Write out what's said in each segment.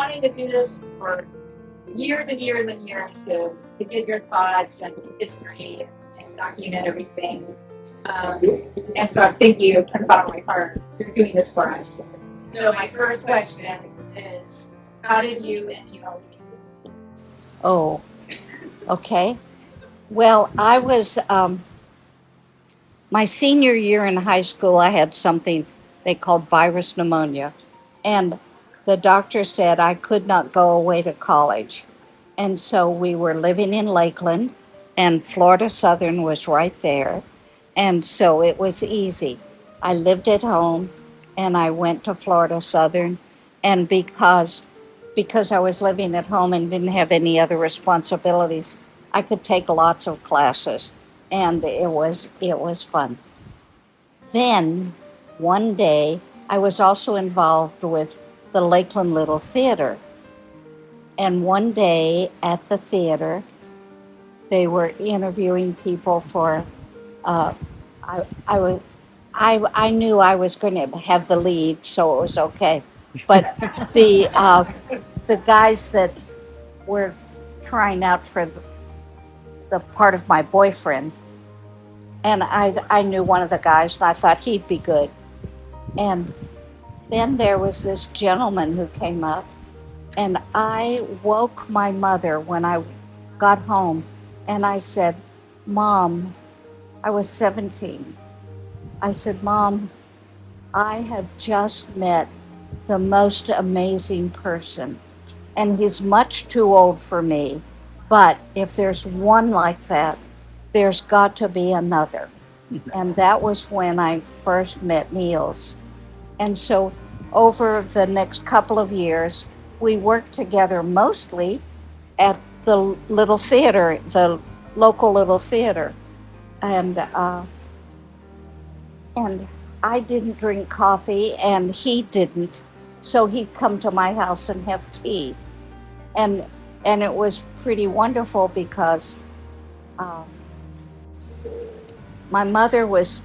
wanting to do this for years and years and years to get your thoughts and history and document everything. And so I'm thinking you from the bottom of my heart, you're doing this for us. So my first question is, how did you and you know? Oh, okay. Well, I was my senior year in high school. I had something they called virus pneumonia, and the doctor said I could not go away to college. And so we were living in Lakeland, and Florida Southern was right there. And so it was easy. I lived at home and I went to Florida Southern. And because I was living at home and didn't have any other responsibilities, I could take lots of classes, and it was fun. Then one day I was also involved with the Lakeland Little Theater. And one day at the theater, they were interviewing people for. Uh, I was. I knew I was going to have the lead, so it was okay. But the guys that were trying out for the part of my boyfriend, and I knew one of the guys, and I thought he'd be good. And then there was this gentleman who came up, and I woke my mother when I got home, and I said, "Mom," I was 17. I said, "Mom, I have just met the most amazing person, and he's much too old for me. But if there's one like that, there's got to be another." And that was when I first met Niels. And so over the next couple of years, we worked together mostly at the little theater, the local little theater. And I didn't drink coffee and he didn't. So he'd come to my house and have tea. And and it was pretty wonderful because um, my mother was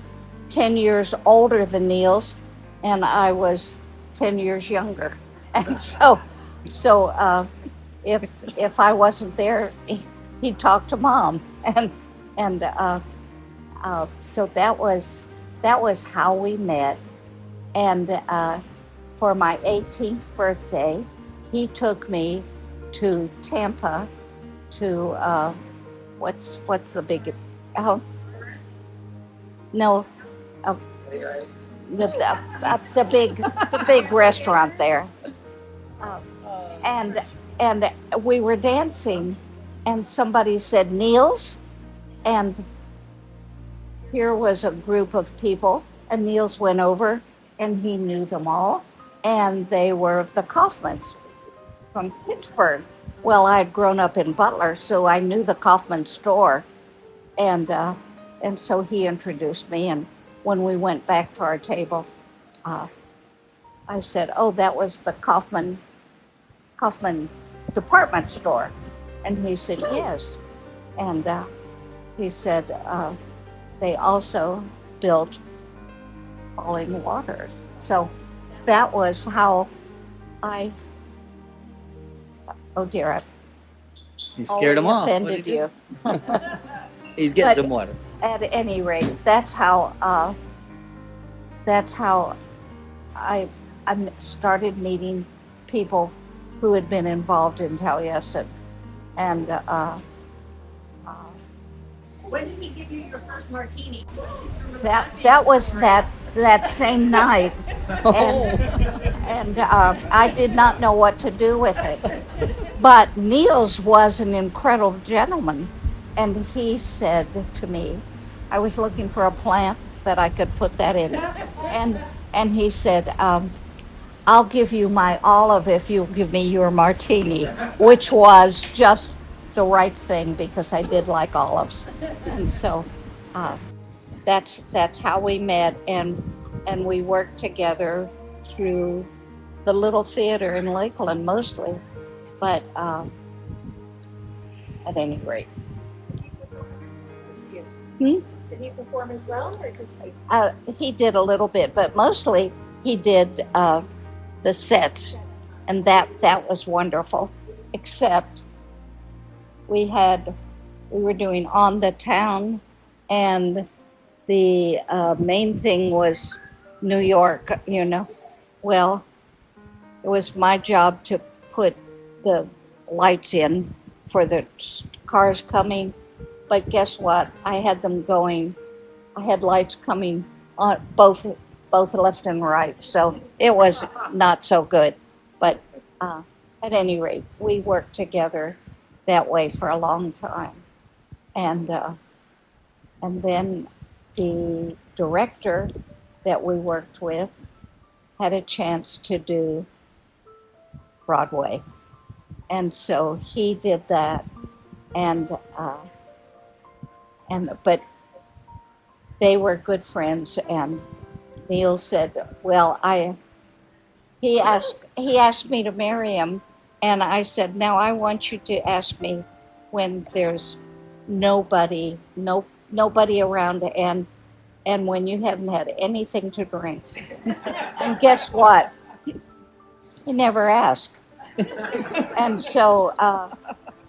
10 years older than Niels, and I was 10 years younger. And so if I wasn't there, he'd talk to mom, and so that was how we met. And for my 18th birthday, he took me to Tampa to what's the big oh no uh, the big restaurant there. Uh, and and we were dancing, and somebody said Niels, and here was a group of people, and Niels went over, and he knew them all, and they were the Kaufmans from Pittsburgh. Well, I had grown up in Butler, so I knew the Kaufman store, and so he introduced me. And when we went back to our table, uh, I said, "Oh, that was the Kaufman department store," and he said, "Yes," and he said they also built Falling Waters. So that was how I. Oh dear, I You scared him off. offended you. He's getting But some water. at any rate, that's how I started meeting people who had been involved in Taliesin, and When did he give you your first martini? that was that same night, and I did not know what to do with it. But Niels was an incredible gentleman, and he said to me, I was looking for a plant that I could put that in, and he said, "I'll give you my olive if you give me your martini," which was just the right thing because I did like olives, and so uh, that's how we met, and we worked together through the little theater in Lakeland mostly, but at any rate. Hmm? Did he perform as well, or just like? He did a little bit, but mostly he did the sets. and that was wonderful. Except we were doing on the town, and the main thing was New York. Well, it was my job to put the lights in for the cars coming, but guess what? I had lights coming on both left and right, so it was not so good. But at any rate, we worked together that way for a long time, and then the director that we worked with had a chance to do Broadway, and so he did that, and but they were good friends, and Neil said, "Well, he asked me to marry him, and I said, now I want you to ask me when there's nobody around, and when you haven't had anything to drink." And guess what? He never asked. And so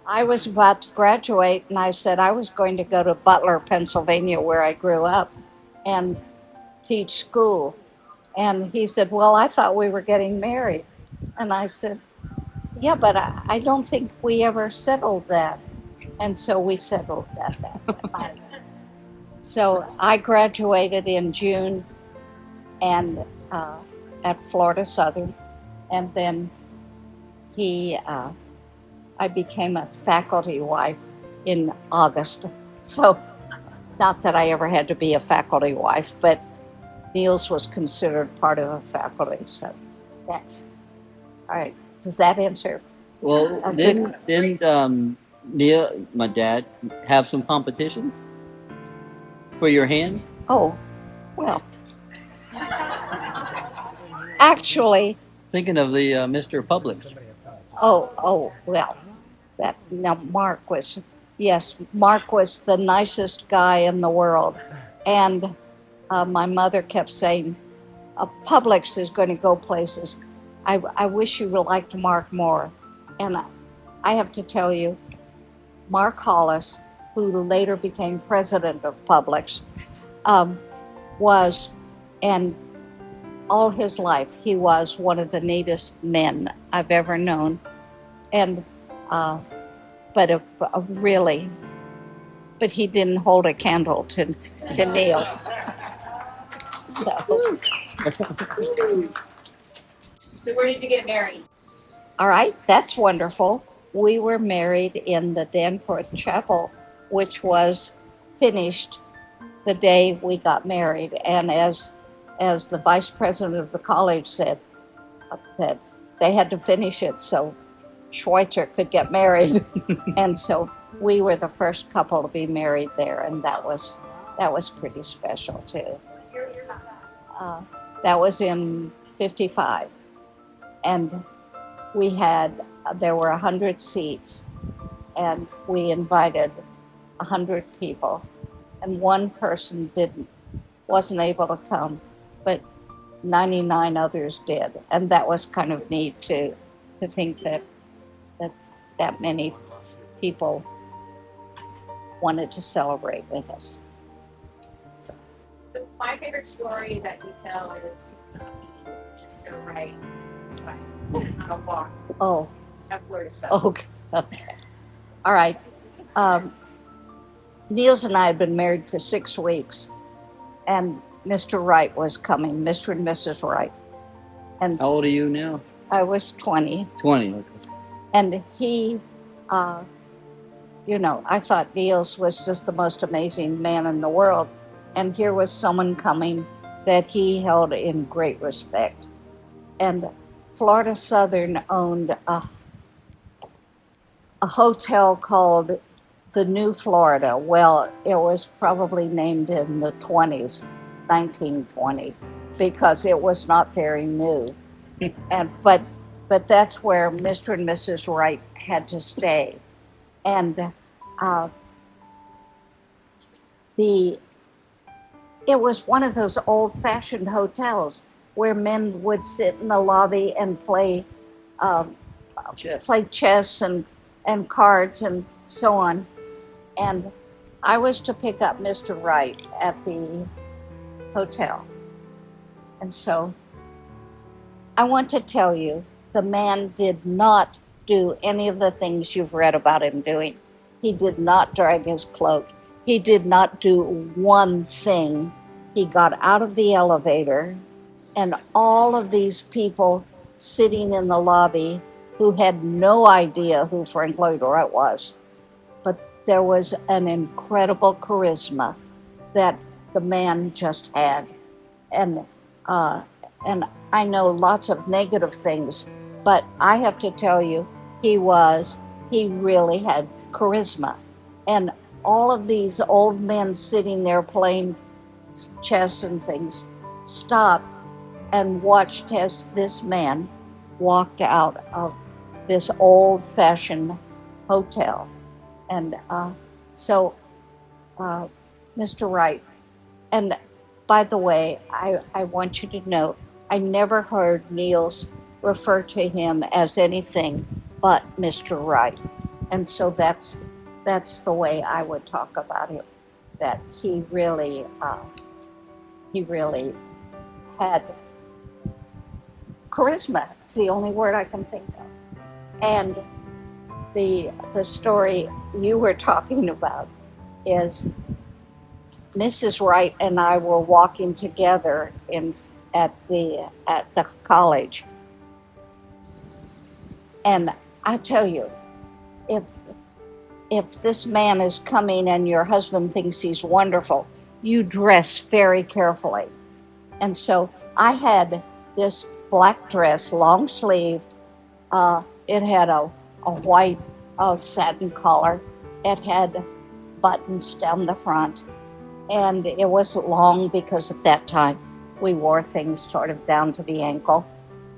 I was about to graduate, and I said I was going to go to Butler, Pennsylvania, where I grew up, and teach school. And he said, "Well, I thought we were getting married." And I said, "Yeah, but I don't think we ever settled that." And so we settled that night. So I graduated in June, and at Florida Southern, and then I became a faculty wife in August. So not that I ever had to be a faculty wife, but Niels was considered part of the faculty. So that's all right. Does that answer? Well, didn't Neil, my dad, have some competition for your hand? Oh, well, actually, Thinking of the Mr. Publix. well, Mark was the nicest guy in the world, and my mother kept saying, "Publix is going to go places. I wish you liked Mark more." And I have to tell you, Mark Hollis, who later became president of Publix, was, and all his life, he was one of the neatest men I've ever known. And, but he didn't hold a candle to Neil's. So where did you get married? All right, that's wonderful. We were married in the Danforth Chapel, which was finished the day we got married. And as the vice president of the college said, that they had to finish it so Schweitzer could get married. And so we were the first couple to be married there, and that was pretty special too. That was in 55, and there were 100 seats, and we invited 100 people, and one person wasn't able to come, but 99 others did, and that was kind of neat to think that many people wanted to celebrate with us. So my favorite story that you tell is Mr. Wright on a walk. Oh. At Florida Southern. Okay. All right. Niels and I had been married for 6 weeks, and Mr. Wright was coming, Mr. and Mrs. Wright. And how old are you now? I was 20. 20, okay. And he, I thought Niels was just the most amazing man in the world. And here was someone coming that he held in great respect. And Florida Southern owned a hotel called the New Florida. Well, it was probably named in the 20s, 1920, because it was not very new. But that's where Mr. and Mrs. Wright had to stay. And it was one of those old-fashioned hotels where men would sit in the lobby and play Chess. played chess and cards and so on. And I was to pick up Mr. Wright at the hotel. And so I want to tell you, the man did not do any of the things you've read about him doing. He did not drag his cloak. He did not do one thing. He got out of the elevator, and all of these people sitting in the lobby who had no idea who Frank Lloyd Wright was. But there was an incredible charisma that the man just had. And I know lots of negative things, but I have to tell you, he really had charisma. And all of these old men sitting there playing chess and things stopped and watched as this man walked out of this old-fashioned hotel. And so Mr. Wright, and by the way, I want you to know, I never heard Niels refer to him as anything but Mr. Wright. And so that's the way I would talk about him, that he really had charisma. It's the only word I can think of. And the story you were talking about is Mrs. Wright and I were walking together at the college. And I tell you, if this man is coming and your husband thinks he's wonderful, you dress very carefully. And so I had this black dress, long sleeved. It had a white satin collar. It had buttons down the front. And it was long because at that time we wore things sort of down to the ankle.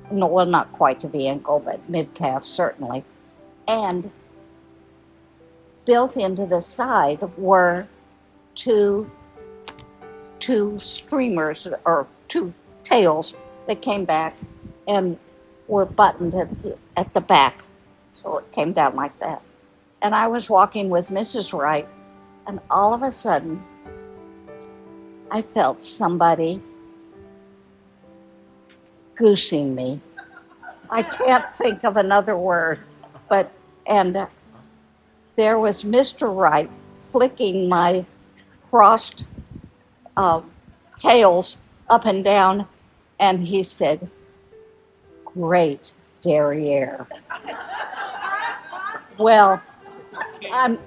No, well, not quite to the ankle, but mid-calf certainly. And built into the side were two streamers or two tails that came back and were buttoned at the back. So it came down like that. And I was walking with Mrs. Wright, and all of a sudden, I felt somebody goosing me. I can't think of another word, and there was Mr. Wright flicking my crossed tails up and down, and he said, "Great derriere." Well,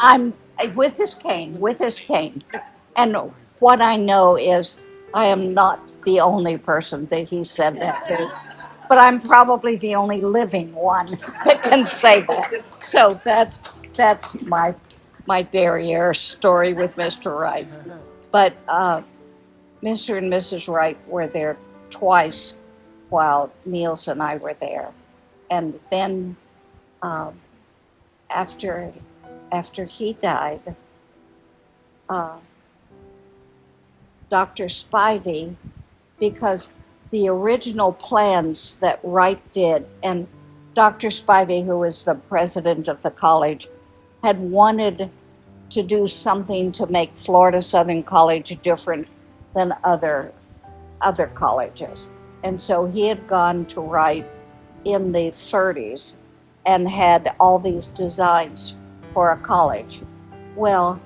I'm with his cane, and what I know is I am not the only person that he said that to, but I'm probably the only living one that can say that. So that's my derriere story with Mr. Wright. But Mr. and Mrs. Wright were there twice while Niels and I were there. And then after he died, Dr. Spivey, because the original plans that Wright did, and Dr. Spivey, who was the president of the college, had wanted to do something to make Florida Southern College different than other colleges. And so he had gone to Wright in the 30s and had all these designs for a college. Well,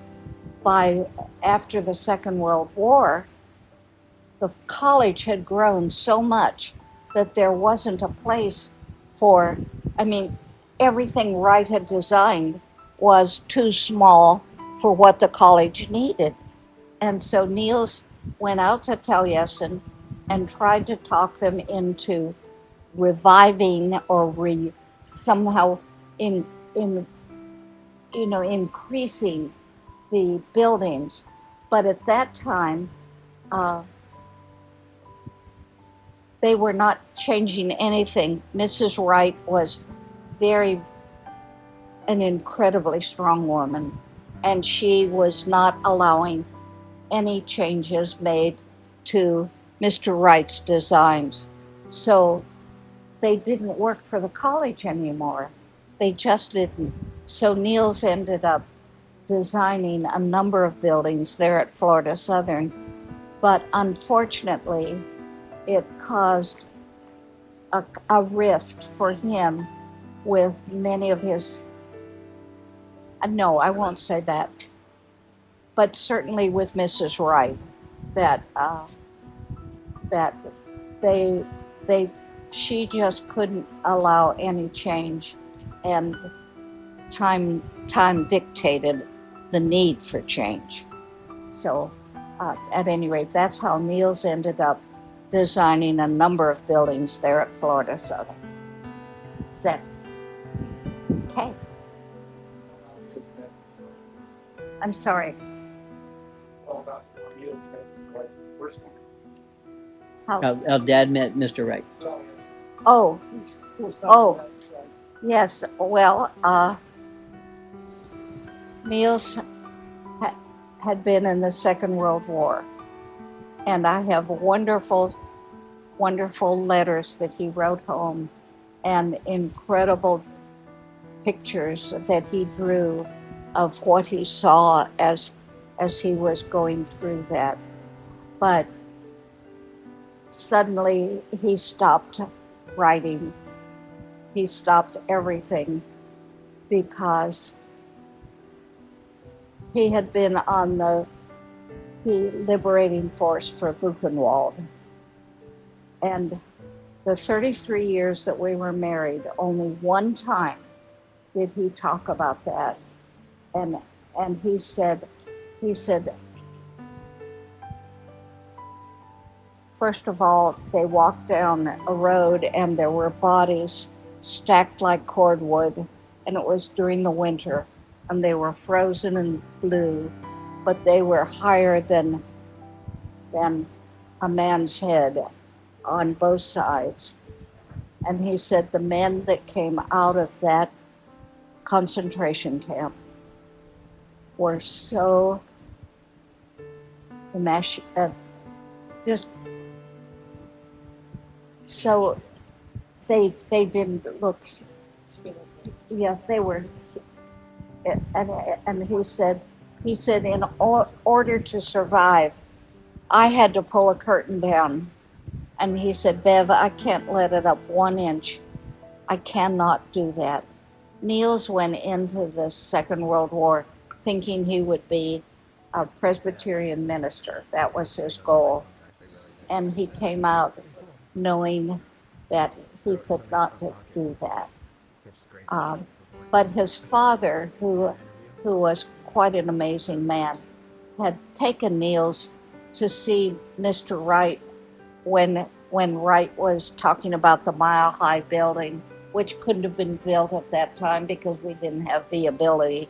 after the Second World War, the college had grown so much that there wasn't a place for, everything Wright had designed was too small for what the college needed. And so Niels went out to Taliesin and tried to talk them into reviving or somehow increasing the buildings. But at that time, they were not changing anything. Mrs. Wright was an incredibly strong woman, and she was not allowing any changes made to Mr. Wright's designs. So they didn't work for the college anymore. They just didn't. So Niels ended up designing a number of buildings there at Florida Southern, but unfortunately, it caused a rift for him with many of his, no, I won't say that, but certainly with Mrs. Wright, that that they they she just couldn't allow any change, and time dictated the need for change. So at any rate, that's how Niels ended up designing a number of buildings there at Florida Southern. Is that okay? I'm sorry. How Dad met Mr. Wright. Oh, yes. Well, Niels had been in the Second World War, and I have wonderful letters that he wrote home, and incredible pictures that he drew of what he saw as he was going through that. But suddenly he stopped writing. He stopped everything because he had been on the liberating force for Buchenwald. And the 33 years that we were married, only one time did he talk about that. And he said, first of all, they walked down a road and there were bodies stacked like cordwood, and it was during the winter, and they were frozen and blue, but they were higher than a man's head on both sides. And he said the men that came out of that concentration camp were so just so they didn't look, yeah, they were, and he said in order to survive, I had to pull a curtain down. And he said, Bev, I can't let it up 1 inch. I cannot do that. Niels went into the Second World War thinking he would be a Presbyterian minister. That was his goal. And he came out knowing that he could not do that. But his father, who was quite an amazing man, had taken Niels to see Mr. Wright when Wright was talking about the Mile High building, which couldn't have been built at that time because we didn't have the ability,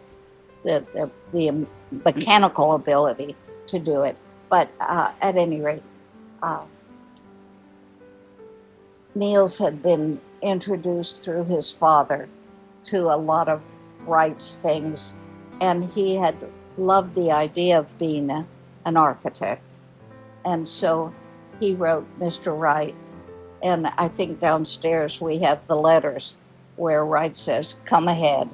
the mechanical ability to do it. But at any rate, Niels had been introduced through his father to a lot of Wright's things, and he had loved the idea of being an architect. And so he wrote Mr. Wright, and I think downstairs we have the letters where Wright says, come ahead.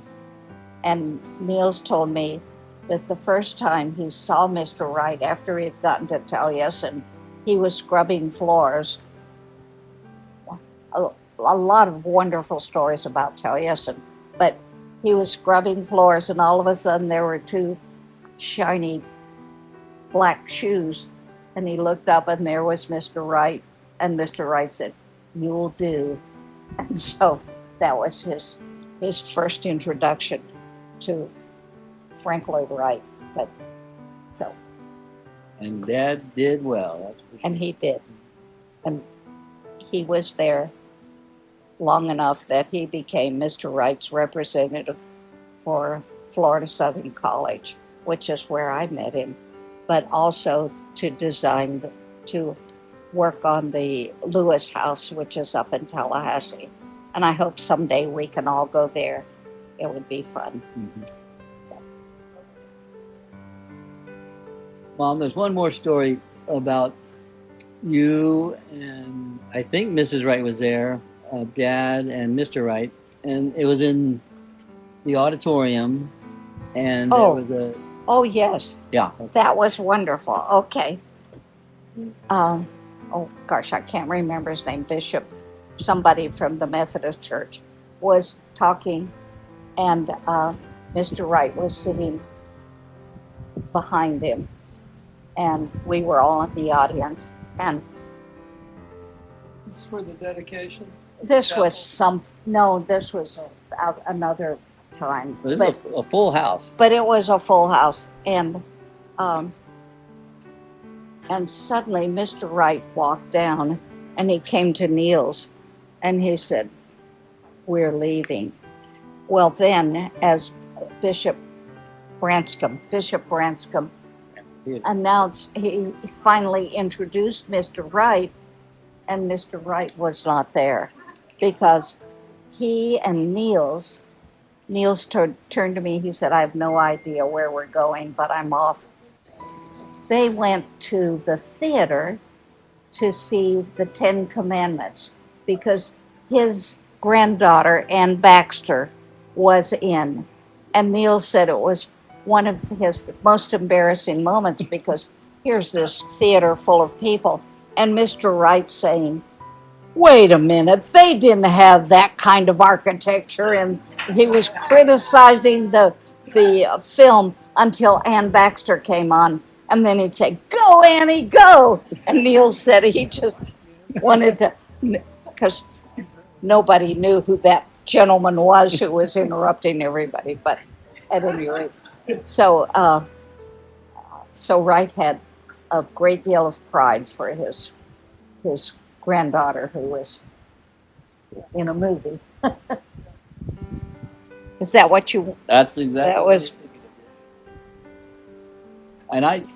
And Niels told me that the first time he saw Mr. Wright after he had gotten to Taliesin, he was scrubbing floors. A lot of wonderful stories about Taliesin, but he was scrubbing floors, and all of a sudden there were 2 shiny black shoes. And he looked up, and there was Mr. Wright, and Mr. Wright said, you'll do. And so that was his first introduction to Frank Lloyd Wright. But so. And Dad did well. That's for sure. And he did. And he was there long enough that he became Mr. Wright's representative for Florida Southern College, which is where I met him, but also to work on the Lewis House, which is up in Tallahassee. And I hope someday we can all go there. It would be fun. Mm-hmm. So. Mom, there's one more story about you, and I think Mrs. Wright was there, Dad and Mr. Wright, and it was in the auditorium, and there Oh. was a Oh, yes. yeah. That was wonderful. Okay. Oh, gosh, I can't remember his name. Bishop, somebody from the Methodist Church, was talking, and Mr. Wright was sitting behind him, and we were all in the audience. And This is for the dedication. this was this was another time. This is a full house. But it was a full house, and suddenly Mr. Wright walked down, and he came to Neil's, and he said, "We're leaving." Well, then, as Bishop Branscombe announced, he finally introduced Mr. Wright, and Mr. Wright was not there because he and Niels turned to me. He said, "I have no idea where we're going, but I'm off." They went to the theater to see the Ten Commandments because his granddaughter, Ann Baxter, was in. And Neil said it was one of his most embarrassing moments because here's this theater full of people and Mr. Wright saying, "Wait a minute, they didn't have that kind of architecture." And he was criticizing the film until Ann Baxter came on. And then he'd say, "Go, Annie, go." And Neil said he just wanted to, because nobody knew who that gentleman was who was interrupting everybody. But at any rate, so Wright had a great deal of pride for his granddaughter who was in a movie. Is that what you? That's exactly. That was. And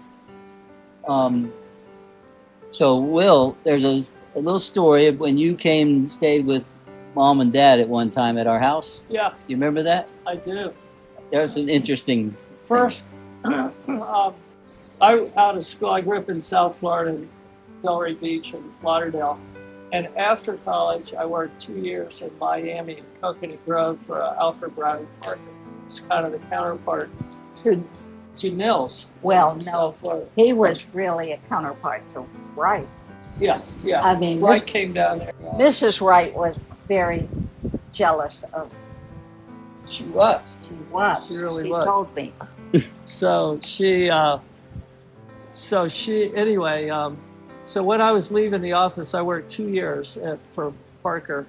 so Will, there's a little story of when you came and stayed with Mom and Dad at one time at our house. Yeah, You remember that? I do. There's an interesting. First, I out of school. I grew up in South Florida, in Delray Beach and Lauderdale. And after college, I worked 2 years in Miami, Coconut Grove, for Alfred Browning Parker. It's kind of the counterpart to Nils. Well, in no, South Florida. he was really a counterpart to Wright. Yeah. I mean, Wright came down there. Mrs. Wright was very jealous of. She was. She was. She really She was. told me. So so when I was leaving the office, I worked 2 years for Parker,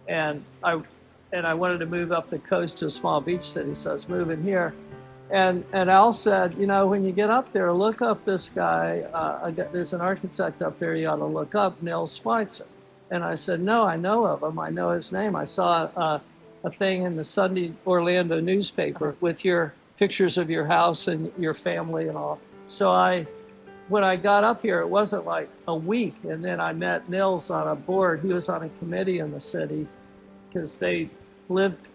and I wanted to move up the coast to a small beach city, so I was moving here. And Al said, when you get up there, look up this guy. There's an architect up there you ought to look up, Nils Schweizer. And I said, no, I know of him. I know his name. I saw a thing in the Sunday Orlando newspaper with your pictures of your house and your family and all. So when I got up here, it wasn't like a week. And then I met Nils on a board. He was on a committee in the city because they lived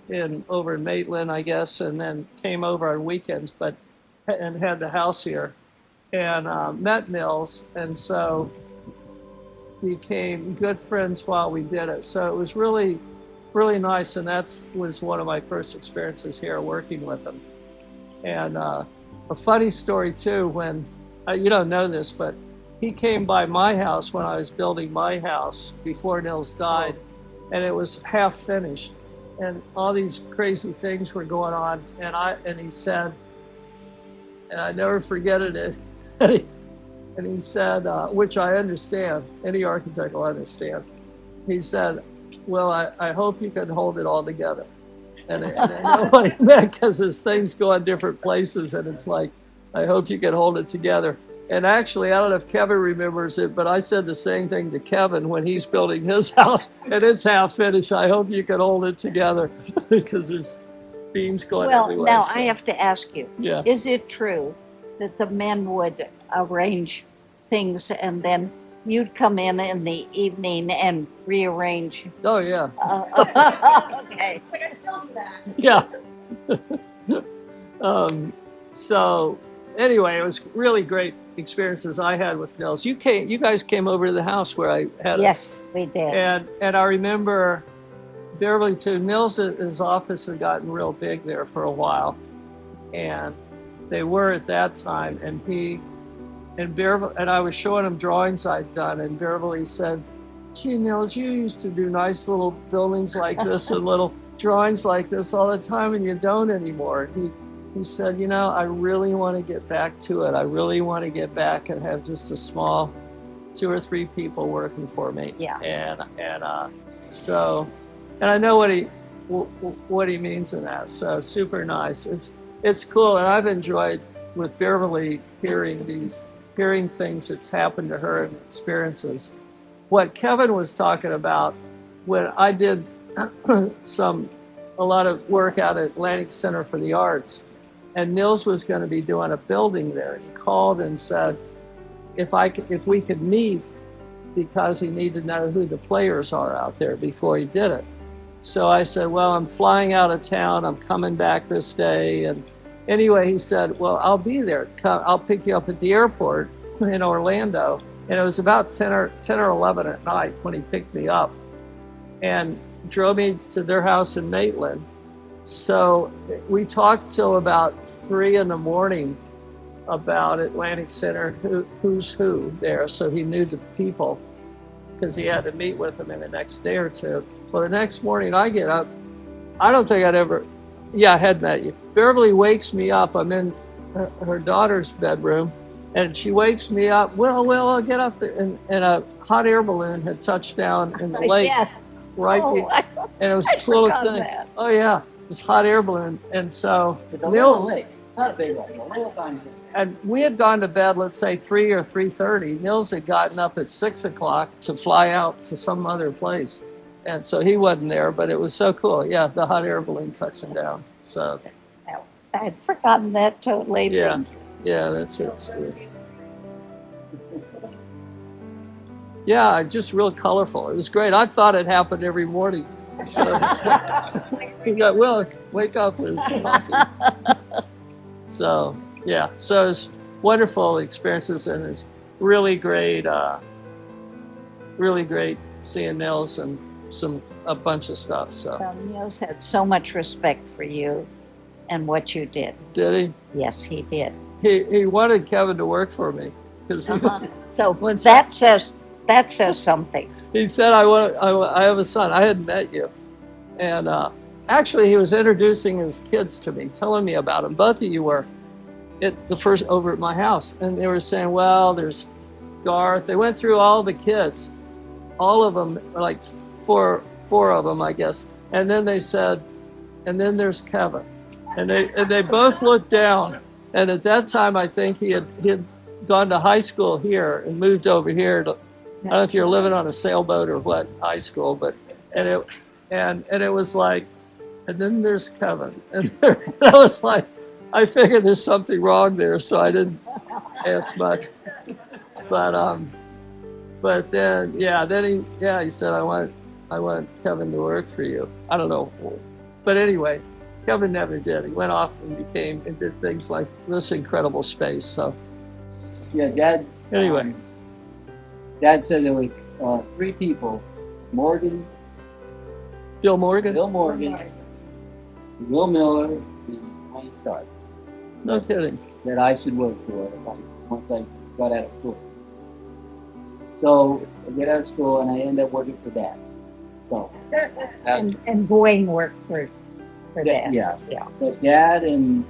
over in Maitland, I guess, and then came over on weekends, and had the house here, and met Nils, and so became good friends while we did it. So it was really, really nice, and that was one of my first experiences here working with him. And a funny story too, when you don't know this, but he came by my house when I was building my house before Nils died, and it was half finished. And all these crazy things were going on, and he said, and I never forget it. And he said, which I understand, any architect will understand. He said, "Well, I hope you can hold it all together." And I know what he meant, because his things go in different places, and it's like, I hope you can hold it together. And actually, I don't know if Kevin remembers it, but I said the same thing to Kevin when he's building his house, and it's half finished. I hope you can hold it together, because there's beams going everywhere. Well, now I have to ask you, Yeah. Is it true that the men would arrange things and then you'd come in the evening and rearrange? Oh, yeah. Okay. Like I still do that. Yeah. So anyway, it was really great experiences I had with Nils. You guys came over to the house where I had Yes, we did. And I remember Beverly too. His office had gotten real big there for a while, and they were at that time. And I was showing him drawings I'd done, and Beverly said, "Gee, Nils, you used to do nice little buildings like this and little drawings like this all the time, and you don't anymore." He said, "I really want to get back to it. I really want to get back and have just a small 2 or 3 people working for me." Yeah. And I know what he means in that. So super nice. It's cool, and I've enjoyed with Beverly hearing things that's happened to her and experiences. What Kevin was talking about when I did a lot of work out at Atlantic Center for the Arts, and Nils was going to be doing a building there. He called and said if we could meet, because he needed to know who the players are out there before he did it. So I said, "Well, I'm flying out of town. I'm coming back this day." And anyway, he said, "Well, I'll be there. I'll pick you up at the airport in Orlando." And it was about 10 or 11 at night when he picked me up and drove me to their house in Maitland. So we talked till about 3 a.m. about Atlantic Center, who's who there. So he knew the people because he had to meet with them in the next day or two. Well, the next morning I get up. I don't think I had met you. Beverly wakes me up. I'm in her daughter's bedroom, and she wakes me up. Well, I'll get up there. And a hot air balloon had touched down in the lake. Yes. And it was the coolest thing. That. Oh, yeah, this hot air balloon. And so It's a little lake, not a big lake, a little tiny lake. And we had gone to bed, let's say 3 or 3:30. Nils had gotten up at 6 o'clock to fly out to some other place. And so he wasn't there, but it was so cool. Yeah, the hot air balloon touching down. So I had forgotten that totally. yeah, that's it. Yeah, just real colorful. It was great. I thought it happened every morning. So you got, "Will, wake up with some coffee." So yeah, so it's wonderful experiences, and it's really great seeing Nils and a bunch of stuff. So Well, Nils had so much respect for you and what you did. did he? Yes, he did. He wanted Kevin to work for me because So that says something. he said, I have a son. I hadn't met you. And actually, he was introducing his kids to me, telling me about them. Both of you were over at my house. And they were saying, "Well, there's Garth." They went through all the kids, all of them, like four of them, I guess. And then they said, "And then there's Kevin." And they both looked down. And at that time, I think he had gone to high school here and moved over here to, I don't know if you're living on a sailboat or what, high school, but and it was like, "And then there's Kevin." And I was like, I figured there's something wrong there, so I didn't ask much. But then he said, I want Kevin to work for you. I don't know, but anyway, Kevin never did. He went off and did things like this incredible space. So Yeah, Dad. anyway. Dad said there were 3 people: Morgan, Bill Morgan? Bill Morgan, Will Miller, and Wayne Stark. No kidding. That I should work for once I got out of school. So I get out of school and I end up working for Dad. So And Boeing worked for that. yeah. Yeah. But Dad and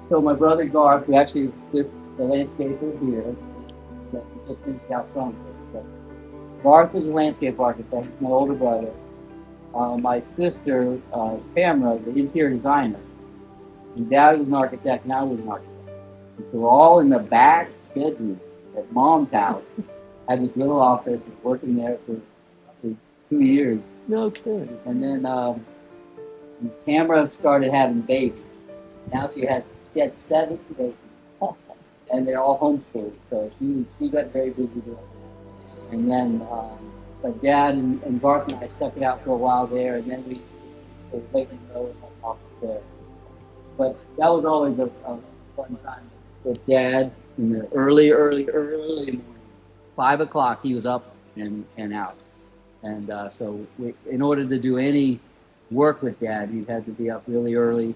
so my brother Garth, who actually is just the landscaper here, that just finished out strong. Garth was a landscape architect, my older brother. My sister, Pamela, the interior designer. And Dad was an architect, and I was an architect. And so we're all in the back bedroom at Mom's house. Had this little office, working there for 2 years. No kidding. And then when Tamara started having babies. Now she had 7 babies. And they're all homeschooled, so she got very busy doing that. And then, but Dad and Garth and I stuck it out for a while there, and then we were letting go in my office there. But that was always a fun time with Dad in the early morning. 5 o'clock, he was up and out. And in order to do any work with Dad, you had to be up really early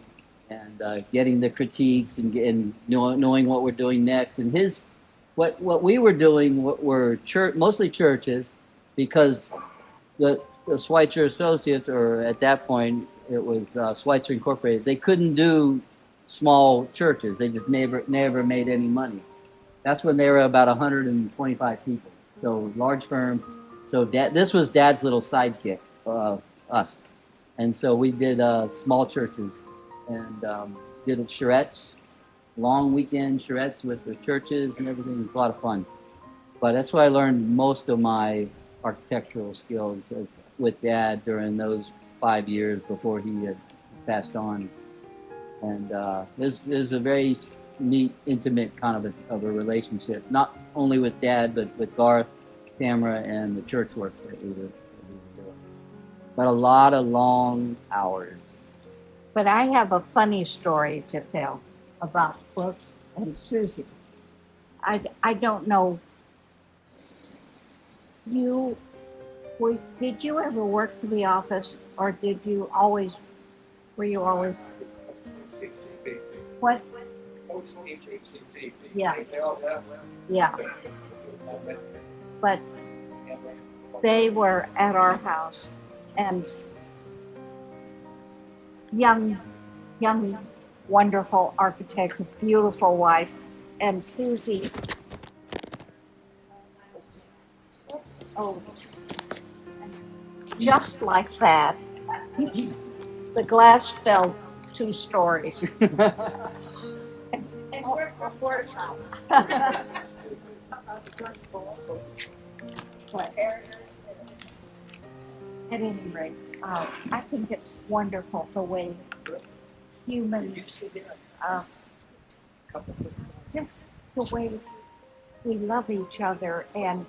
and getting the critiques and knowing what we're doing next. And what we were doing were mostly churches, because the Schweitzer Associates, or at that point it was Schweitzer Incorporated, they couldn't do small churches. They just never made any money. That's when they were about 125 people. So large firm. So this was Dad's little sidekick, us. And so we did small churches and did charrettes, long weekend charrettes with the churches and everything. It was a lot of fun. But that's where I learned most of my architectural skills with Dad during those 5 years before he had passed on. And this is a very neat, intimate kind of a relationship, not only with Dad, but with Garth, Tamara, and the church work that we were doing. But a lot of long hours. But I have a funny story to tell about Brooks and Susie. I don't know. Did you ever work for the office, or were you always? What? Yeah. Yeah. But they were at our house, and young, wonderful architect, beautiful wife, and Susie. Oh, just like that, the glass fell 2 stories. And where's our floor now? But at any rate, I think it's wonderful the way humans, just the way we love each other and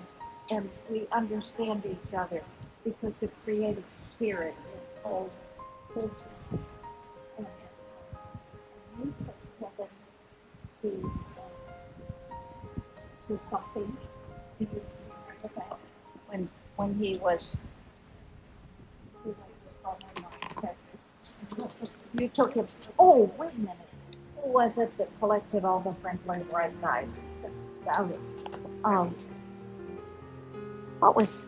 we understand each other, because the creative spirit is so to something when he was you took him. Oh, wait a minute. Who was it that collected all the Franklin Wright guys? What was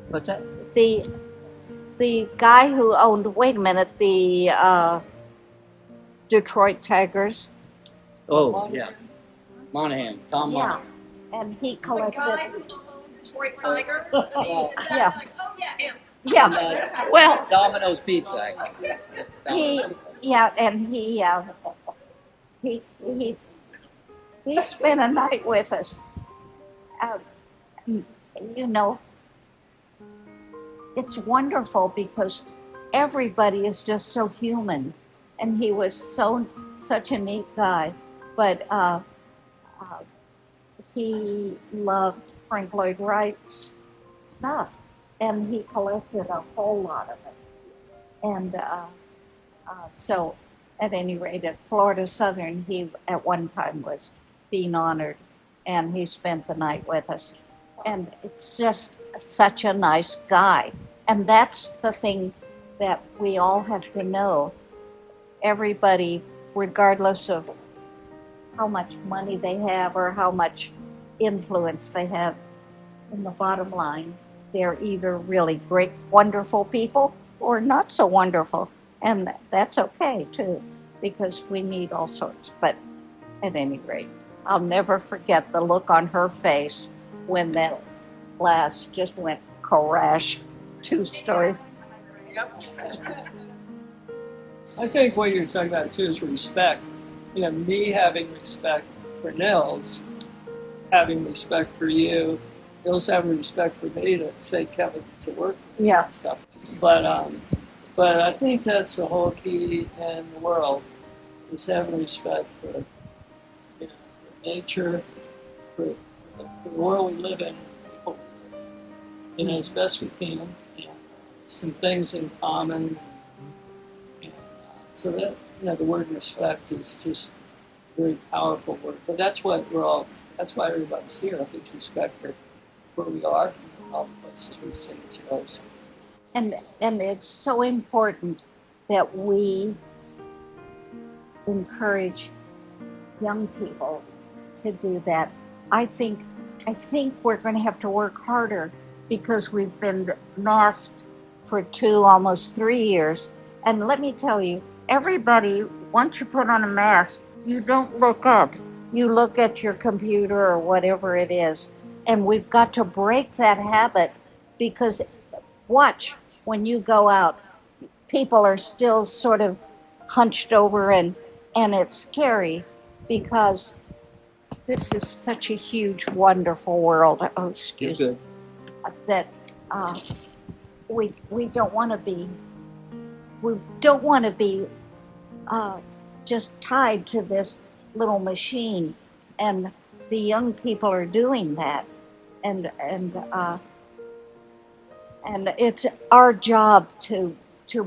What's that? the guy who owned? Wait a minute. The Detroit Tigers. Oh, yeah. Monahan, Tom Yeah, Monahan. and he The collected. guy who owns Detroit Tigers. Yeah. Like, oh yeah, him. Yeah. Well, Domino's Pizza, actually. and he spent a night with us. You know, it's wonderful because everybody is just so human, and he was such a neat guy. But he loved Frank Lloyd Wright's stuff, and he collected a whole lot of it. And so, at any rate, at Florida Southern, he at one time was being honored, and he spent the night with us. And it's just such a nice guy. And that's the thing that we all have to know. Everybody, regardless of how much money they have or how much influence they have, in the bottom line, they're either really great, wonderful people or not so wonderful. And that's okay too, because we need all sorts. But at any rate, I'll never forget the look on her face when that glass just went crash 2 stories. Yep. I think what you're talking about too is respect. You know, me having respect for Nils, having respect for you, Nils having respect for me to say Kevin to work with Yeah. and stuff. But I think that's the whole key in the world, is having respect for, you know, for nature, for the world we live in, people, you know, as best we can, and some things in common. And, so that, you know, the word respect is just a very powerful word. But that's what that's why everybody's here. I think respect for where we are, all the places we've seen tours. And it's so important that we encourage young people to do that. I think we're going to have to work harder because we've been masked for 2, almost 3 years. And let me tell you, everybody, once you put on a mask, you don't look up. You look at your computer or whatever it is. And we've got to break that habit because watch, when you go out, people are still sort of hunched over and it's scary because this is such a huge, wonderful world. Oh, excuse me. That we don't want to be just tied to this little machine, and the young people are doing that, and it's our job to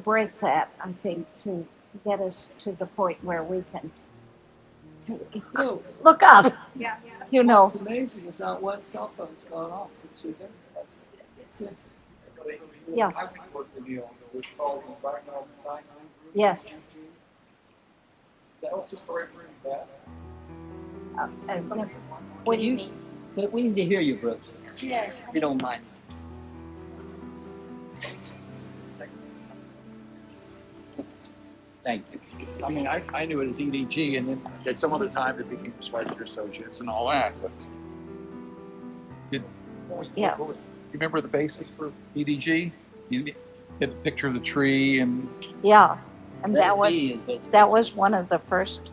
break that. I think to get us to the point where we can look up. Yeah. You know, What's amazing is not one cell phone's gone off since we've been here. Yeah. I worked with you on the what's called the environmental design group. Yes. What's the story for that? When you We need to hear you, Brooks, Yes. if you don't mind. Thank you. I mean, I knew it as EDG, and then at some other time it became Schweizer Associates and all that. But Yeah. you remember the basics for EDG? You get a picture of the tree and yeah, and that key is that was one of the first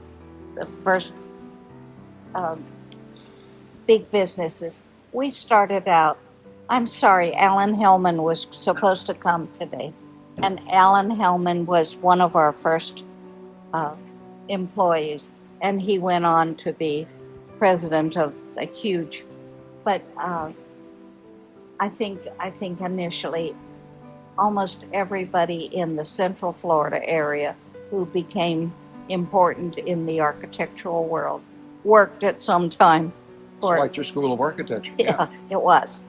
big businesses. We started out. I'm sorry, Alan Hellman was supposed to come today, and Alan Hellman was one of our first employees, and he went on to be president of a huge. But I think initially, almost everybody in the Central Florida area who became important in the architectural world worked at some time for Schweitzer School of Architecture. yeah, it was,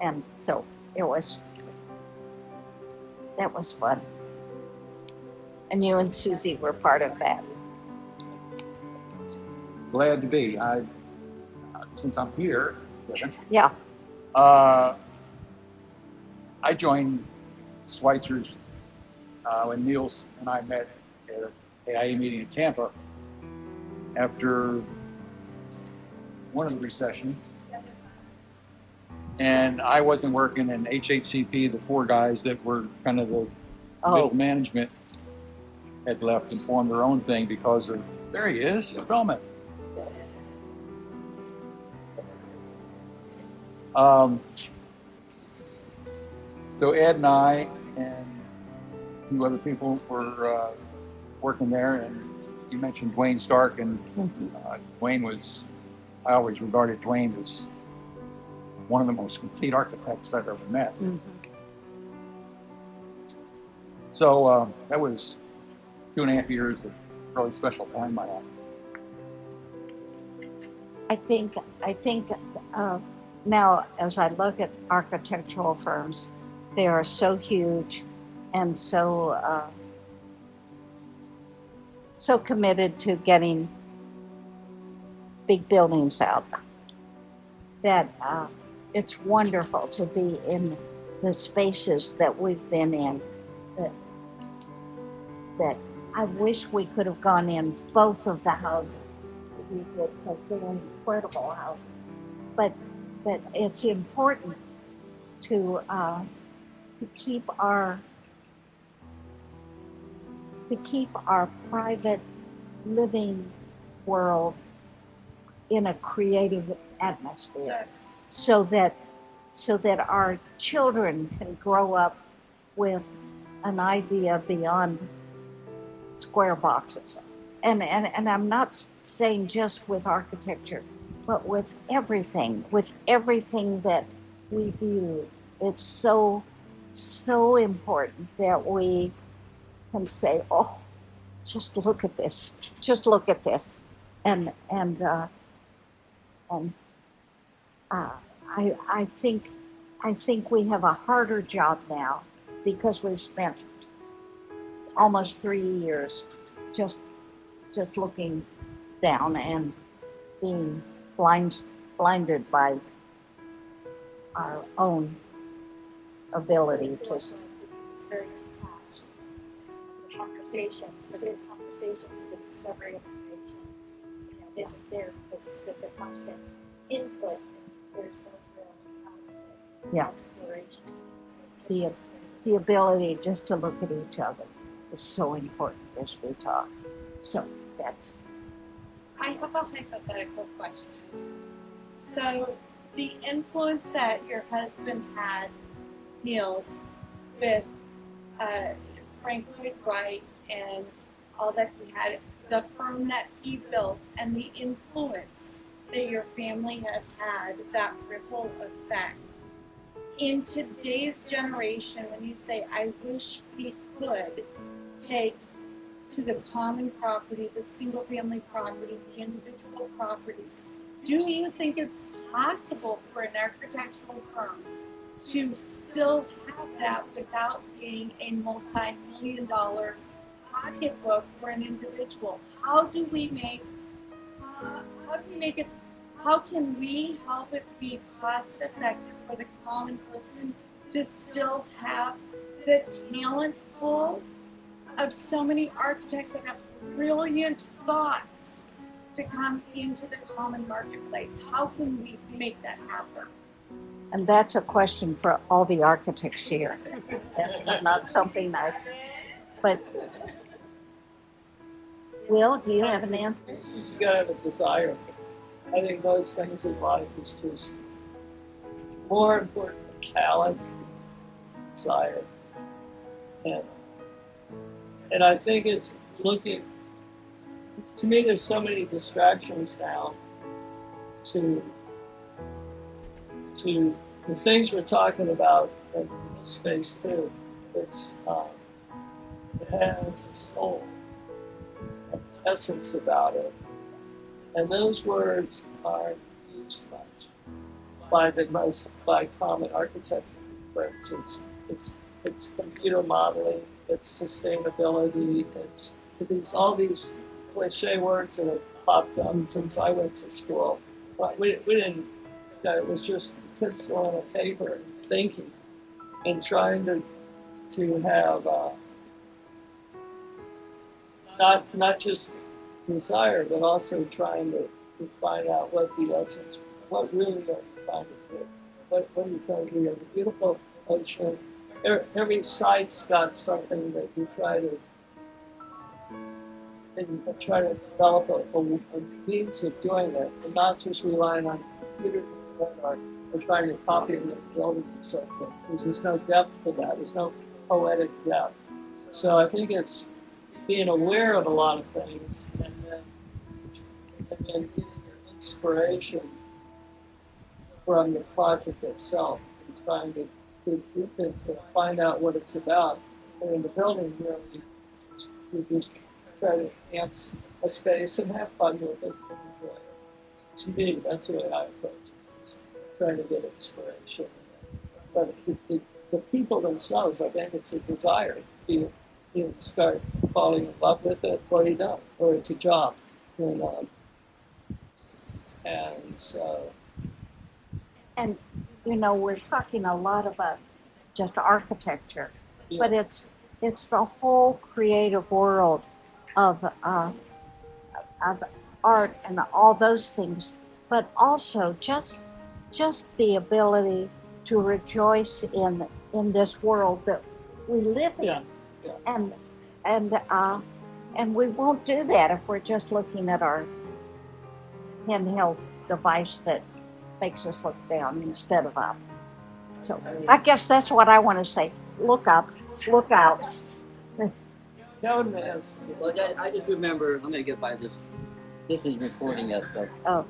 and so that was fun. And you and Susie were part of that. Glad to be. Since I'm here, Yeah, I joined Schweitzer's when Niels and I met at an AIA meeting in Tampa after one of the recessions. And I wasn't working in HHCP. The 4 guys that were kind of the middle management had left and formed their own thing because of, there he is, Bellman. So Ed and I and a few other people were working there, and you mentioned Dwayne Stark, and Dwayne was, I always regarded Dwayne as one of the most complete architects I've ever met. Mhm. So that was 2.5 years of really special time in my life. I think now as I look at architectural firms, they are so huge and so committed to getting big buildings out that it's wonderful to be in the spaces that we've been in. That I wish we could have gone in both of the houses we did, because they're incredible houses. But it's important to keep our private living world in a creative atmosphere, Yes. so that our children can grow up with an idea beyond square boxes. And I'm not saying just with architecture, but with everything that we view. It's so important that we can say, oh, just look at this, I think we have a harder job now because we've spent almost 3 years just looking down and being blinded by our own ability to. It's very detached. The conversations, the good conversations, the discovery of information, isn't there because it's just a constant input. And there's no real exploration. The ability just to look at each other is so important as we talk. So that's. I have a hypothetical question. So the influence that your husband had, Niels, with Frank Lloyd Wright and all that he had, the firm that he built, and the influence that your family has had, that ripple effect. In today's generation, when you say, I wish we could take to the common property, the single family property, the individual properties, do you think it's possible for an architectural firm to still have that without being a multi-million-dollar pocketbook for an individual? How can we help it be cost effective for the common person to still have the talent pool of so many architects that have brilliant thoughts to come into the common marketplace? How can we make that happen? And that's a question for all the architects here. That's not something but Will, do you have an answer? You just gotta have a desire. I think those things in life is just more important than talent, desire. And I think it's looking, to me, there's so many distractions now to the things we're talking about in this space too. It has a soul, an essence about it. And those words aren't used much by common architecture. For instance, it's computer modeling, it's sustainability, it's all these cliche words that have popped up since I went to school. But we didn't. It was just pencil and a paper and thinking and trying to have not just desire, but also trying to find out what the essence, what really are you trying to do? What are you trying to do? The beautiful ocean. Every site's got something that you try to develop a means of doing it, and not just relying on computers or trying to copy the buildings or something. There's just no depth to that. There's no poetic depth. So I think it's being aware of a lot of things and then getting your inspiration from the project itself and trying to find out what it's about. And in the building, really, you just try to enhance a space and have fun with it and enjoy it. To me, that's the way I approach it. Just trying to get inspiration. But the people themselves, I think it's a desire. You start falling in love with it, or you don't, or it's a job. And so. And we're talking a lot about just architecture, Yeah. but it's the whole creative world of art and all those things, but also just the ability to rejoice in this world that we live in. Yeah. And we won't do that if we're just looking at our handheld device that makes us look down instead of up. So I guess that's what I want to say. Look up, look out. Kevin has. Well, I just remember, I'm going to get by this. This is recording us. So. Oh.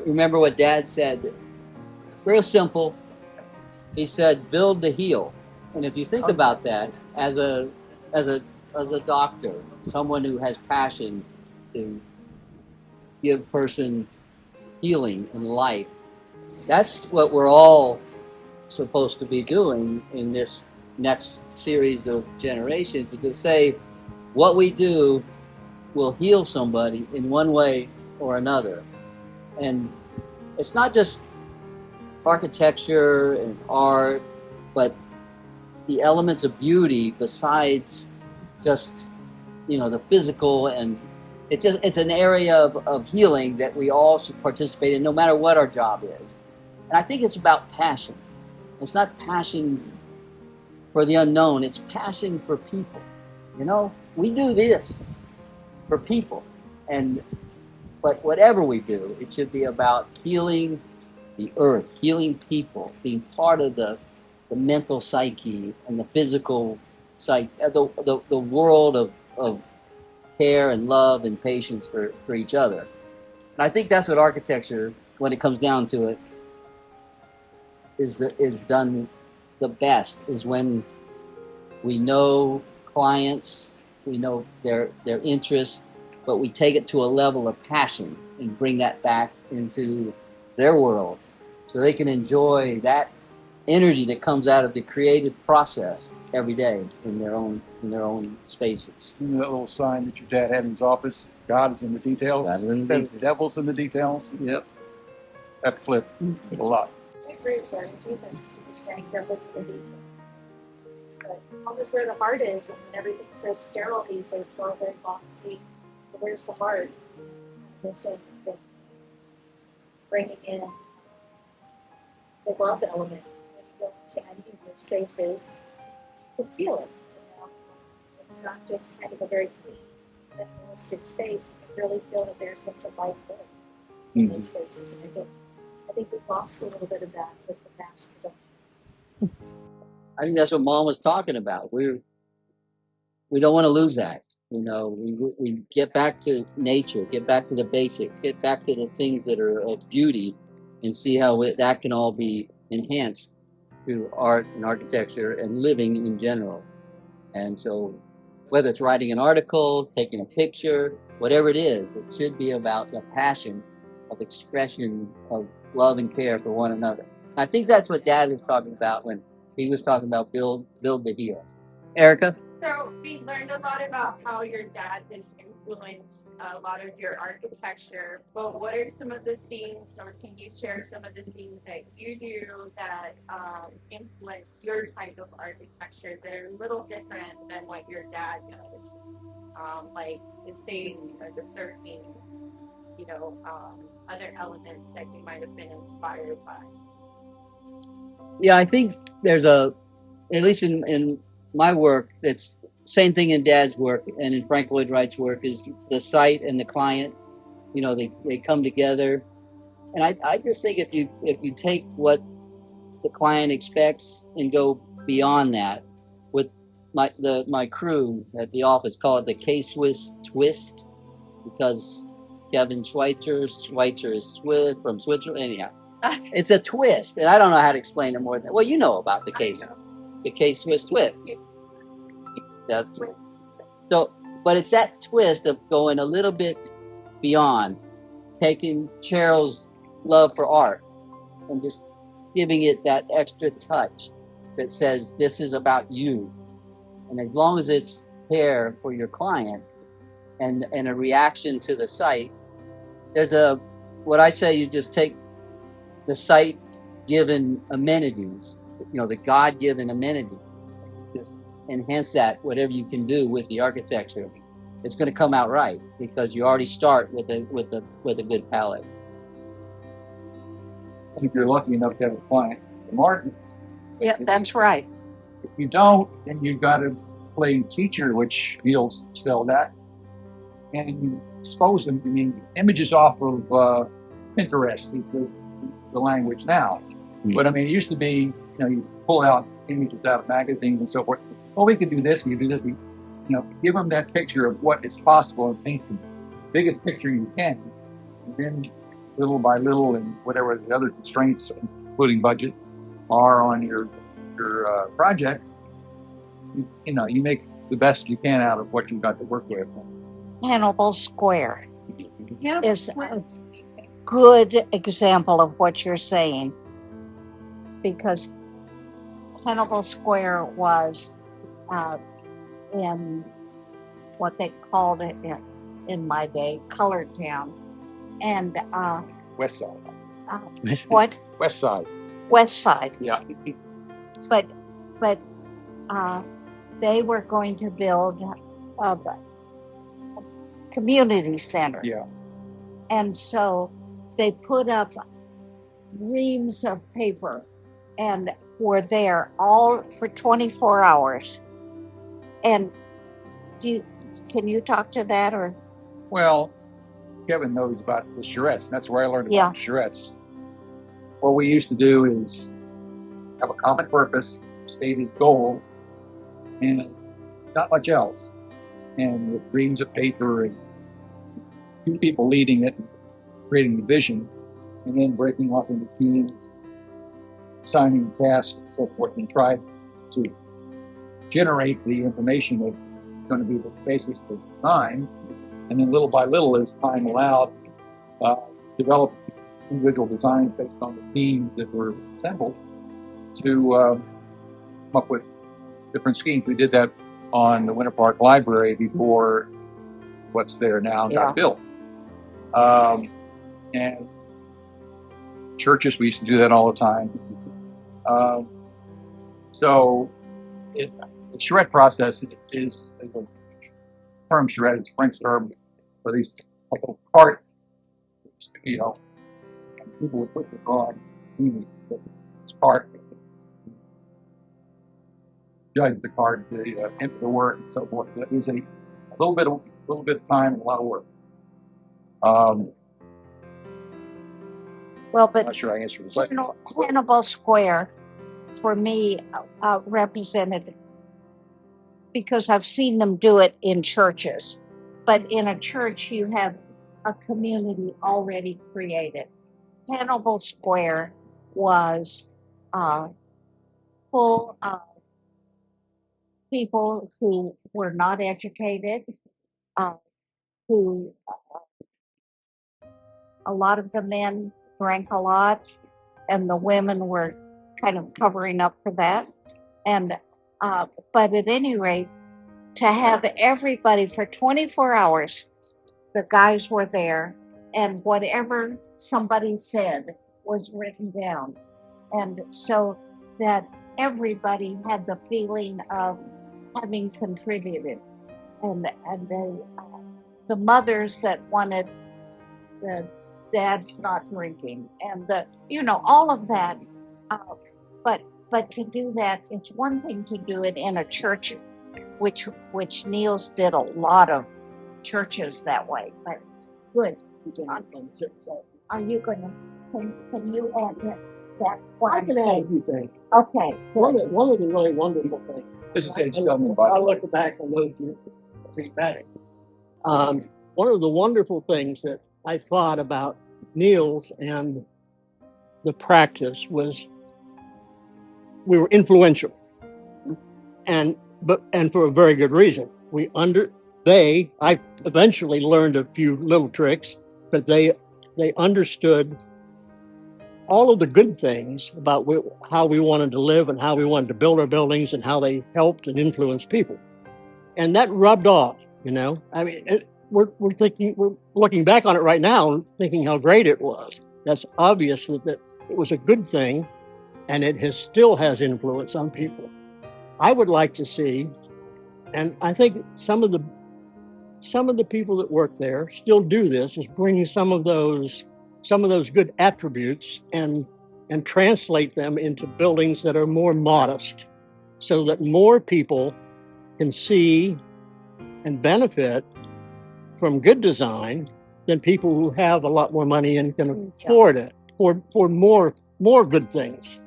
Remember what Dad said? Real simple. He said, build the heel. And if you think about that, as a doctor, someone who has passion to give a person healing in life, that's what we're all supposed to be doing in this next series of generations, is to say what we do will heal somebody in one way or another. And it's not just architecture and art, but the elements of beauty besides just, the physical. And it's an area of healing that we all should participate in, no matter what our job is. And I think it's about passion. It's not passion for the unknown, it's passion for people. We do this for people. But whatever we do, it should be about healing the earth, healing people, being part of the mental psyche and the physical psyche, the world of care and love and patience for each other. And I think that's what architecture, when it comes down to it, is done the best, is when we know clients, we know their interests, but we take it to a level of passion and bring that back into their world so they can enjoy that energy that comes out of the creative process every day in their own spaces. Remember that little sign that your dad had in his office? God is in the details. God is in the Instead of the devil's in the details. Yep. That flipped a lot. I agree with that. I think that's to be saying that was the detail. But almost where the heart is, and everything's so sterile these days, so very boxy. But where's the heart? Missing, bringing in the love element. When you go into any of your spaces, you can feel it. It's not just kind of a very clean, minimalistic space. You can really feel that there's been some life there in those spaces. And I think we've lost a little bit of that with the mass production. I think that's what Mom was talking about. We don't want to lose that. We get back to nature, get back to the basics, get back to the things that are of beauty, and see how that can all be enhanced through art and architecture and living in general. And so, whether it's writing an article, taking a picture, whatever it is, it should be about the passion of expression of love and care for one another. I think that's what Dad was talking about when he was talking about build to heal. Erica? So we learned a lot about how your dad has influenced a lot of your architecture, but what are some of the things, or can you share some of the things that you do that influence your type of architecture that are a little different than what your dad does? Like the sailing or the surfing, other elements that you might have been inspired by. Yeah, I think there's at least in my work, it's same thing in Dad's work and in Frank Lloyd Wright's work, is the site and the client. They come together, and I just think if you take what the client expects and go beyond that, with my crew at the office call it the K-Swiss twist, because Kevin Schweizer is from Switzerland. Anyhow, it's a twist, and I don't know how to explain it more than well. You know about the K-Swiss twist. But it's that twist of going a little bit beyond, taking Cheryl's love for art and just giving it that extra touch that says this is about you. And as long as it's care for your client and a reaction to the site, there's what I say, you just take the site given amenities, the God-given amenities, just enhance that, whatever you can do with the architecture. It's going to come out right because you already start with a good palette. If you're lucky enough to have a client, Martin's. Yeah, that's right. If you don't, then you've got to play teacher, which he'll sell that, and you expose them. Images off of Pinterest is the language now. But it used to be, you pull out images out of magazines and so forth. Well, we could do this, we could do this. Give them that picture of what is possible and paint the biggest picture you can. And then little by little, and whatever the other constraints, including budget, are on your project, you make the best you can out of what you've got to work with. Hannibal Square is good example of what you're saying, because Hannibal Square was in what they called it in my day, Colored Town, and West side. what West side. West Side, Yeah. but they were going to build a community center. Yeah. And so they put up reams of paper and were there all for 24 hours. And can you talk to that or? Well, Kevin knows about the charrettes. That's where I learned Yeah. about charrettes. What we used to do is have a common purpose, stated goal, and not much else. And with reams of paper and two people leading it, creating the vision, and then breaking off into teams, assigning tasks and so forth, and try to generate the information that's going to be the basis for design. And then little by little, as time allowed, develop individual designs based on the themes that were assembled to come up with different schemes. We did that on the Winter Park Library before what's there now got built. And churches, we used to do that all the time. So the charrette process is a term charrette, it's a French term for these little cart, people would put the drawings in this cart, judge the cart, to enter the work and so forth. It was a little bit of time and a lot of work. Well, but I'm not sure I answered the question. Hannibal Square, for me, represented, because I've seen them do it in churches, but in a church you have a community already created. Hannibal Square was full of people who were not educated, who a lot of the men drank a lot, and the women were kind of covering up for that. And but at any rate, to have everybody for 24 hours, the guys were there, and whatever somebody said was written down, and so that everybody had the feeling of having contributed, and the mothers that wanted the dads not drinking, and all of that. But to do that, it's one thing to do it in a church, which Niels did a lot of churches that way. But good. Are you going to? Can you add that? I can add a few things. Okay. One of the really wonderful things. This is I look back on those years. One of the wonderful things that I thought about Niels and the practice was we were influential, and for a very good reason. I eventually learned a few little tricks, but they understood all of the good things about how we wanted to live and how we wanted to build our buildings and how they helped and influenced people. And that rubbed off, I mean, we're looking back on it right now, thinking how great it was. That's obvious that it was a good thing, and it still has influence on people. I would like to see, and I think some of the people that work there still do this, is bring some of those good attributes and translate them into buildings that are more modest, so that more people can see and benefit from good design than people who have a lot more money and can afford it for more good things.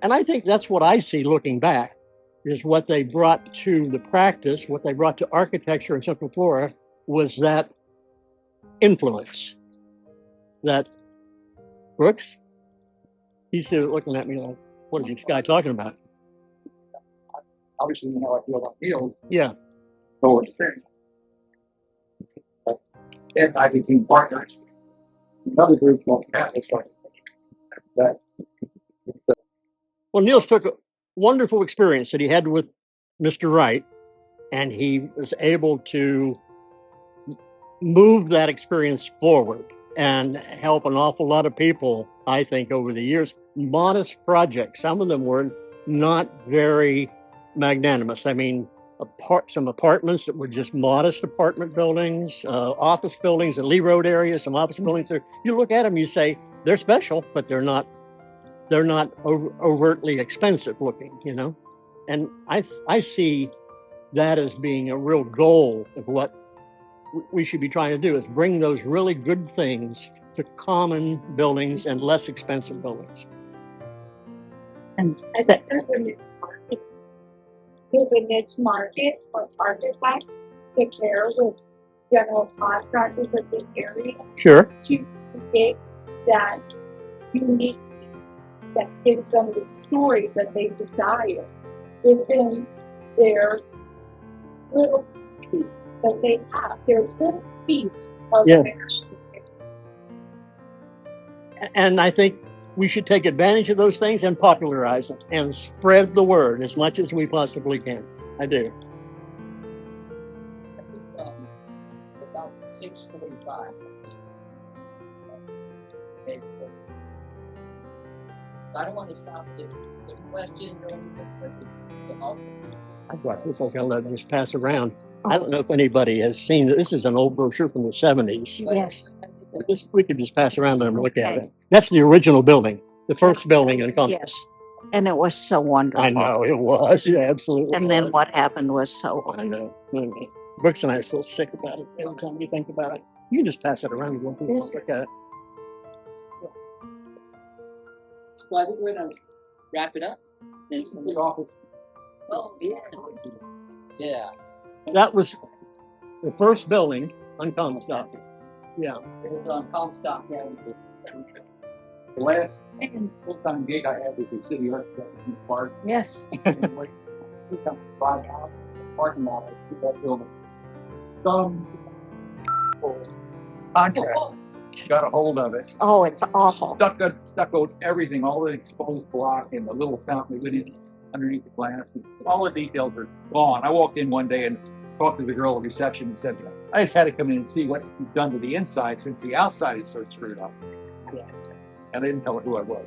And I think that's what I see looking back, is what they brought to the practice, what they brought to architecture in Central Florida was that influence. That Brooks, he's looking at me like, what is this guy talking about? Obviously, I feel about Niels. Yeah. So experience. And I became partners. Another group called Atlas, like that. Well, Niels took a wonderful experience that he had with Mr. Wright, and he was able to move that experience forward and help an awful lot of people, I think, over the years. Modest projects. Some of them were not very magnanimous. I mean, some apartments that were just modest apartment buildings, office buildings in Lee Road area, some office buildings there. You look at them, you say, they're special, but they're not overtly expensive looking, you know? And I see that as being a real goal of what we should be trying to do, is bring those really good things to common buildings and less expensive buildings. And I think there's a niche market. There's a niche market for architects to care with general contractors of the area Sure. to create that unique piece that gives them the story that they desire within their little piece that they have, their little piece of Yeah. their. And I think we should take advantage of those things and popularize them and spread the word as much as we possibly can. I do. About 6:45. I don't want to stop the questions or anything. I brought this. I'm gonna let this pass around. I don't know if anybody has seen it. This is an old brochure from the 70s. yes, We could just pass around and look at Okay. it. That's the original building, the first building in Concord. yes. And it was so wonderful. I know it was. Yeah, absolutely. And then was. what happened was so I know. Brooks and I are still sick about it every time we think about it. You can just pass it around and go through and look at it. So I think we're gonna wrap it up. And some of the office. Oh, yeah. Yeah. That was the first building on Comstock. Yeah. It was on Comstock. Yeah. The last full-time gig I had was the city architect in the park. yes. Like, we come by out the parking lot, I see that building. Some contract got a hold of it. Oh, it's awful. Stuccoed everything, all the exposed block and the little fountain that went in underneath the glass. All the details are gone. I walked in one day and talked to the girl at reception and said, I just had to come in and see what you've done to the inside since the outside is so screwed up. And they didn't tell her who I was.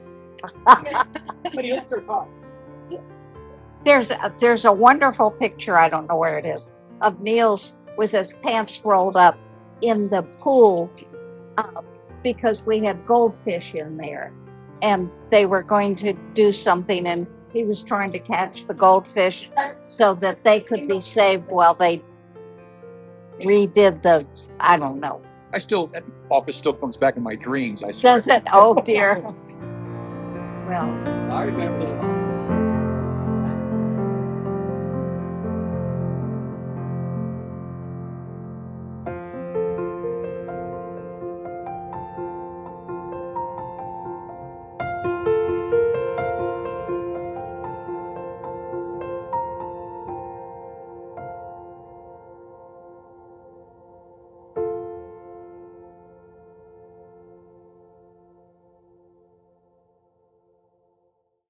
But he left her car. There's a wonderful picture, I don't know where it is, of Niels with his pants rolled up in the pool because we had goldfish in there. And they were going to do something, and he was trying to catch the goldfish so that they could be saved while they redid the, I don't know. That office still comes back in my dreams, I swear. Does it? Oh, dear. Well. I remember the